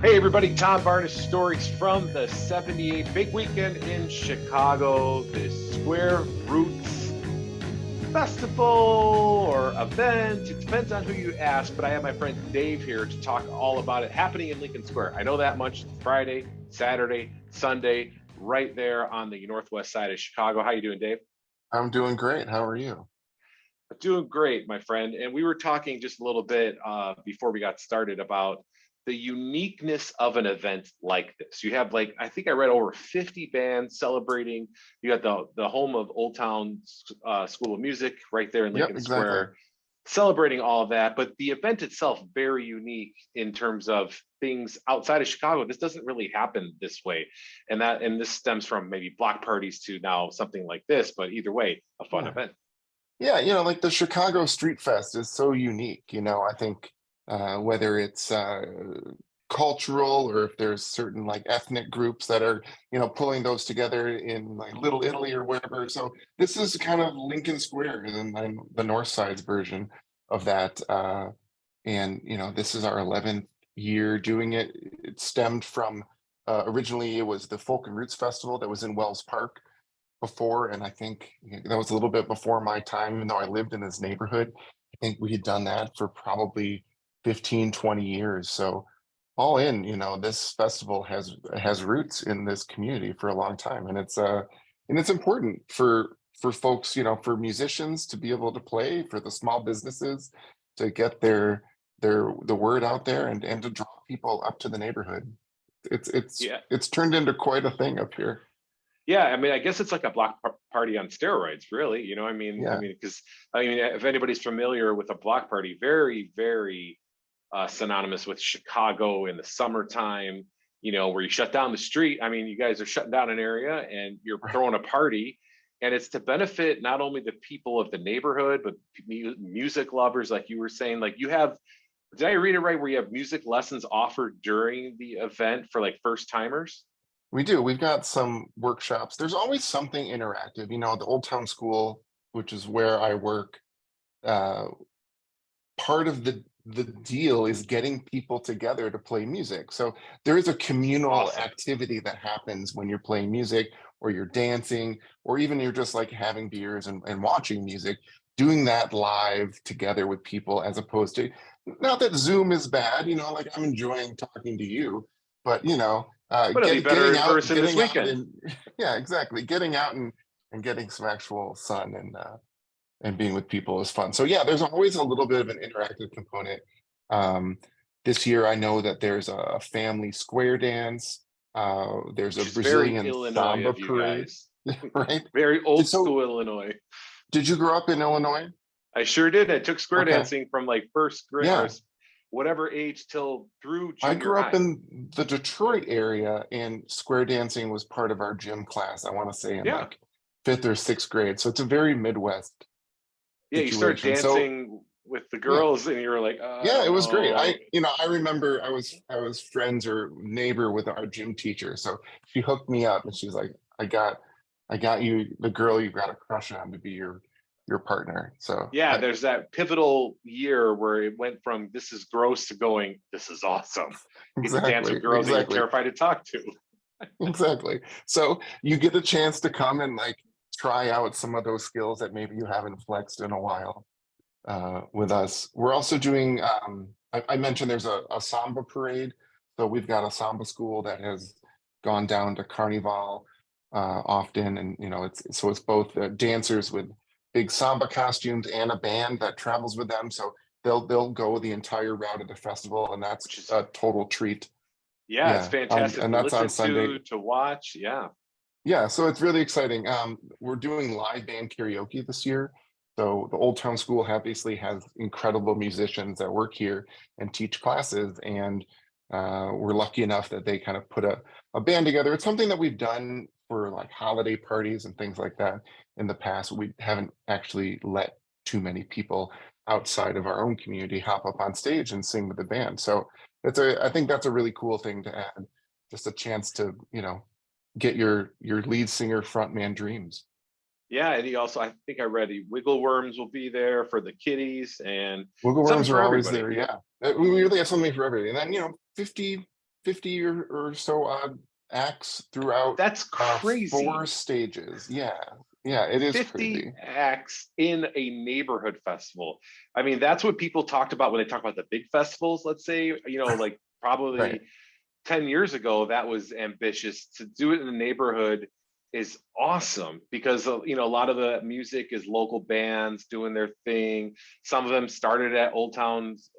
Hey everybody, Tom Barnes stories from the 78 big weekend in Chicago, this Square Roots festival or event. It depends on who you ask, but I have my friend Dave here to talk all about it happening in Lincoln Square. I know that much. Friday, Saturday, Sunday, right there on the northwest side of Chicago. How you doing, Dave? I'm doing great. How are you? Doing great, my friend. And we were talking just a little bit before we got started about the uniqueness of an event like this. You have like, I think I read over 50 bands celebrating. You got the home of Old Town School of Music right there in Yep, Lincoln exactly. Square, celebrating all of that. But the event itself, very unique in terms of things outside of Chicago. This doesn't really happen this way. And this stems from maybe block parties to now something like this, but either way, a fun Yeah. event. Yeah, like the Chicago Street Fest is so unique. I think whether it's cultural or if there's certain like ethnic groups that are, pulling those together in like Little Italy or wherever. So this is kind of Lincoln Square and then the North Side's version of that. And this is our 11th year doing it. It stemmed from originally it was the Folk and Roots Festival that was in Wells Park before, and I think that was a little bit before my time, even though I lived in this neighborhood. I think we had done that for probably 15, 20 years. So all in, this festival has roots in this community for a long time. And it's important for folks, for musicians to be able to play, for the small businesses to get the word out there and to draw people up to the neighborhood. It's it's Yeah. it's turned into quite a thing up here. Yeah, I mean, I guess it's like a party on steroids, really. Yeah. Because if anybody's familiar with a block party, very, very synonymous with Chicago in the summertime. Where you shut down the street. I mean, you guys are shutting down an area and you're throwing a party, and it's to benefit not only the people of the neighborhood, but music lovers, like you were saying. Like you have, did I read it right? Where you have music lessons offered during the event for like first timers? We do. We've got some workshops. There's always something interactive. The Old Town School, which is where I work, uh, part of the deal is getting people together to play music. So there is a communal Awesome. activity that happens when you're playing music or you're dancing or even you're just like having beers and watching music, doing that live together with people as opposed to, not that Zoom is bad, like I'm enjoying talking to you, but But it'll be better in person this getting out weekend. and yeah, exactly. Getting out and getting some actual sun and being with people is fun. So yeah, there's always a little bit of an interactive component. Um, this year, I know that there's a family square dance. There's a Which is very Brazilian Illinois samba of you parade, guys. right? Very old So, school Illinois. did you grow up in Illinois? I sure did. I took square Okay, dancing from like first grade or yeah. whatever age till through I junior grew up high. in the Detroit area, and square dancing was part of our gym class. I want to say in Yeah. like fifth or sixth grade. So it's a very Midwest Yeah. You start situation. So dancing with the yeah. girls and you're like, I Yeah, don't it was great. I, know. you know, I remember I was friends or neighbor with our gym teacher. So she hooked me up and she's like, I got you the girl you've got a crush on to be your partner. So Yeah, I there's that pivotal year where it went from this is gross to going, this is awesome. You get to dance exactly, with girls that you're exactly, terrified to talk to. exactly. So you get a chance to come and like try out some of those skills that maybe you haven't flexed in a while with us. We're also doing, I mentioned there's a samba parade. So we've got a samba school that has gone down to Carnival often. And, it's both dancers with big samba costumes and a band that travels with them. So they'll go the entire route of the festival, and that's Which is, a total treat. yeah, it's Yeah, fantastic and to that's on listen Sunday. to watch. Yeah. Yeah, so it's really exciting. We're doing live band karaoke this year. So the Old Town School obviously has incredible musicians that work here and teach classes, and we're lucky enough that they kind of put a band together. It's something that we've done for like holiday parties and things like that in the past. We haven't actually let too many people outside of our own community hop up on stage and sing with the band. So I think that's a really cool thing to add, just a chance to, get your lead singer frontman dreams. Yeah. And he also, I think I read the Wiggleworms will be there for the kiddies and something Wiggleworms for are always everybody. there, yeah. We really have something for everybody. And then, 50 50 or so odd acts throughout That's 4 crazy. stages. Yeah, it is 50 crazy. acts in a neighborhood festival. I mean, that's what people talked about when they talk about the big festivals, let's say, like Right. probably 10 years ago, that was ambitious. To do it in the neighborhood is awesome because a lot of the music is local bands doing their thing. Some of them started at Old Town's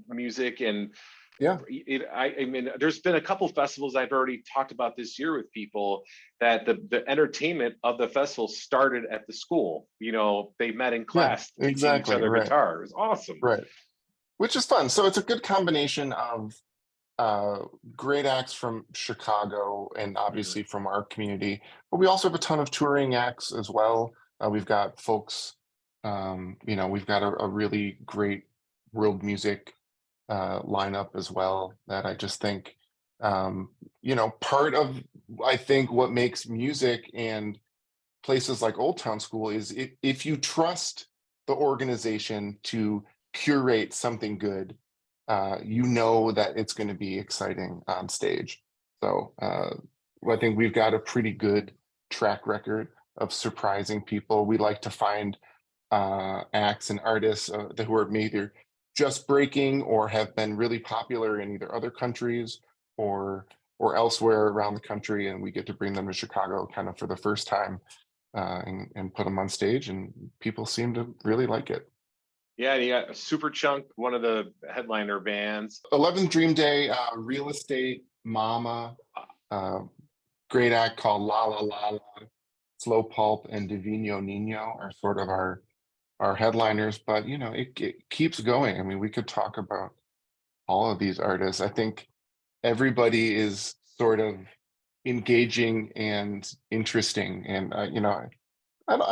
music, and Yeah, I mean, there's been a couple festivals I've already talked about this year with people that the entertainment of the festival started at the school. They met in yeah, class teaching each exactly. other Right, guitar. It was awesome. right. Which is fun. So it's a good combination of uh, great acts from Chicago and Mhm. obviously from our community, but we also have a ton of touring acts as well. We've got folks, we've got a really great world music lineup as well that I just think, part of, I think, what makes music and places like Old Town School is if you trust the organization to curate something good, you know that it's going to be exciting on stage. So I think we've got a pretty good track record of surprising people. We like to find acts and artists who are either just breaking or have been really popular in either other countries or or elsewhere around the country, and we get to bring them to Chicago kind of for the first time and put them on stage, and people seem to really like it. Yeah, you got Superchunk, one of the headliner bands. 11th Dream Day, Real Estate, Momma, uh, great act called Lala Lala, Slow Pulp, and Divino Niño are sort of our headliners, but it keeps going. I mean, we could talk about all of these artists. I think everybody is sort of engaging and interesting, and I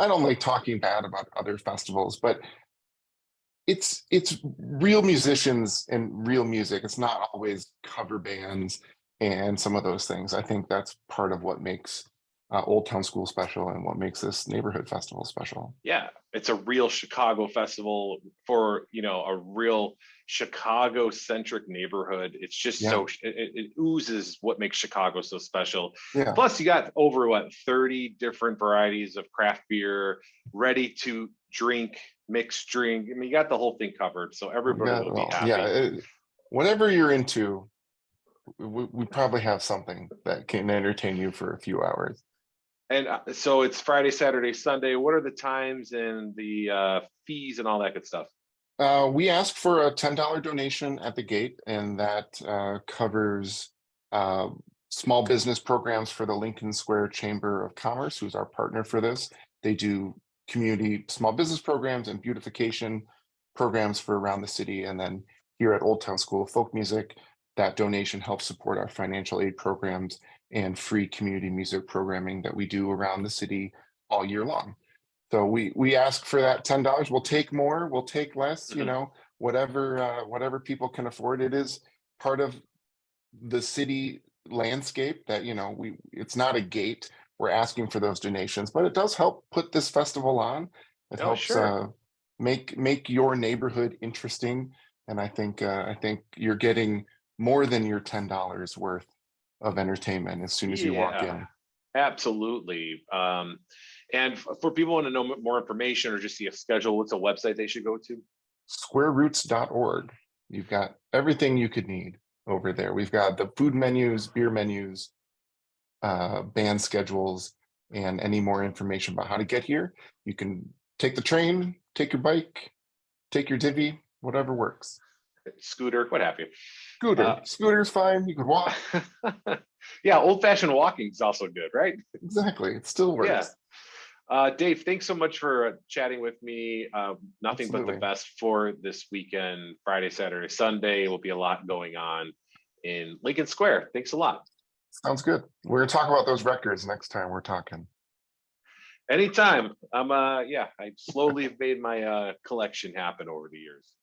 don't like talking bad about other festivals, but it's real musicians and real music. It's not always cover bands and some of those things. I think that's part of what makes Old Town School special and what makes this neighborhood festival special. Yeah, it's a real Chicago festival for a real Chicago centric neighborhood. It's just Yeah, it oozes what makes Chicago so special. yeah, Plus, you got over 30 different varieties of craft beer, ready to drink, mixed drink. I mean, you got the whole thing covered, so we everybody got will it be all. Yeah, happy. whatever you're into, we probably have something that can entertain you for a few hours. And so it's Friday, Saturday, Sunday. What are the times and the fees and all that good stuff? We ask for a $10 donation at the gate, and that covers uh, small business programs for the Lincoln Square Chamber of Commerce, who's our partner for this. They do community small business programs and beautification programs for around the city. And then here at Old Town School of Folk Music, that donation helps support our financial aid programs and free community music programming that we do around the city all year long. So we ask for that $10. We'll take more, we'll take less, Mhm. whatever people can afford. It is part of the city landscape that, it's not a gate. We're asking for those donations, but it does help put this festival on. It Oh, helps sure. make your neighborhood interesting. And I think you're getting more than your $10 worth of entertainment as soon as you walk Yeah, in. absolutely. And for people who want to know more information or just see a schedule, what's a website they should go to? Squareroots.org. You've got everything you could need over there. We've got the food menus, beer menus, band schedules, and any more information about how to get here. You can take the train, take your bike, take your divvy, whatever works. Scooter, what have you. Uh, Scooter's fine. You could walk. yeah, old fashioned walking is also good, right? Exactly. It still Yeah. works. Dave, thanks so much for chatting with me. Nothing but the Absolutely. best for this weekend, Friday, Saturday, Sunday. Will be a lot going on in Lincoln Square. Thanks a lot. Sounds good. We're gonna talk about those records next time we're talking. Anytime. I slowly have made my collection happen over the years.